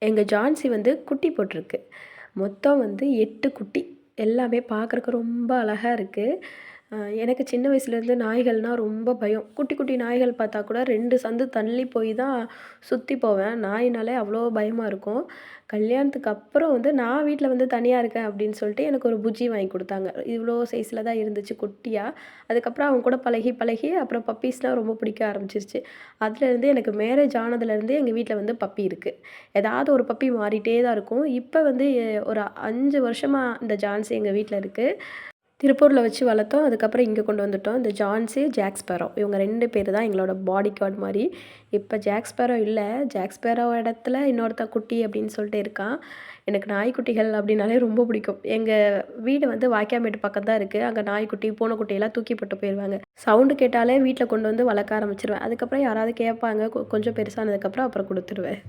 எங்க ஜான்சி வந்து குட்டி போட்டிருக்கு. மொத்தம் வந்து 8 குட்டி. எல்லாமே பார்க்கறக்கு ரொம்ப அழகா இருக்கு. எனக்கு சின்ன வயசுலேருந்து நாய்கள்னா ரொம்ப பயம். குட்டி குட்டி நாய்கள் பார்த்தா கூட 2 சந்து தள்ளி போய் தான் சுத்தி போவேன். நாய்னாலே அவ்வளோ பயமா இருக்கும். கல்யாணத்துக்கு அப்புறம் வந்து நான் வீட்ல வந்து தனியா இருக்கேன் அப்படின்னு சொல்லிட்டு எனக்கு ஒரு புஜ்ஜி வாங்கி குடுத்தாங்க. இவ்வளோ சைஸ்ல தான் இருந்துச்சு குட்டியா. அதுக்கப்புறம் அவங்க கூட பழகி பழகி அப்புறம் பப்பீஸ்னா ரொம்ப பிடிக்க ஆரம்பிச்சிருச்சு. அதுலேருந்து எனக்கு மேரேஜ் ஆனதுலேருந்தே எங்க வீட்ல வந்து பப்பி இருக்கு. ஏதாவது ஒரு பப்பி மாறிட்டே தான் இருக்கும். இப்ப வந்து ஒரு 5 வருஷமா இந்த ஜான்சி எங்க வீட்ல இருக்கு. திருப்பூர்ல வச்சு வளர்த்தோம். அதுக்கப்புறம் இங்க கொண்டு வந்துட்டோம். இந்த ஜான்சி, ஜாக் ஸ்பேரோ இவங்க 2 பேரு தான் எங்களோட பாடி கார்ட் மாரி. இப்ப ஜாக் ஸ்பேரோ இல்ல. ஜாக் ஸ்பேரோ இடத்துல இன்னொருத்தன் குட்டி அப்படின்னு சொல்லிட்டு இருக்கான். எனக்கு நாய்க்குட்டிகள் அப்படின்னாலே ரொம்ப பிடிக்கும். எங்க வீடு வந்து வாய்க்காமேட்டு பக்கம் தான் இருக்கு. அங்க நாய்க்குட்டி, பூனைக்குட்டியெல்லாம் தூக்கி போட்டு போயிருவாங்க. சவுண்டு கேட்டாலே வீட்ல கொண்டு வந்து வளர்க்க ஆரம்பிச்சுருவேன். அதுக்கப்புறம் யாராவது கேட்பாங்க. கொஞ்சம் பெருசானதுக்கப்புறம் அப்புறம் குடுத்துருவேன்.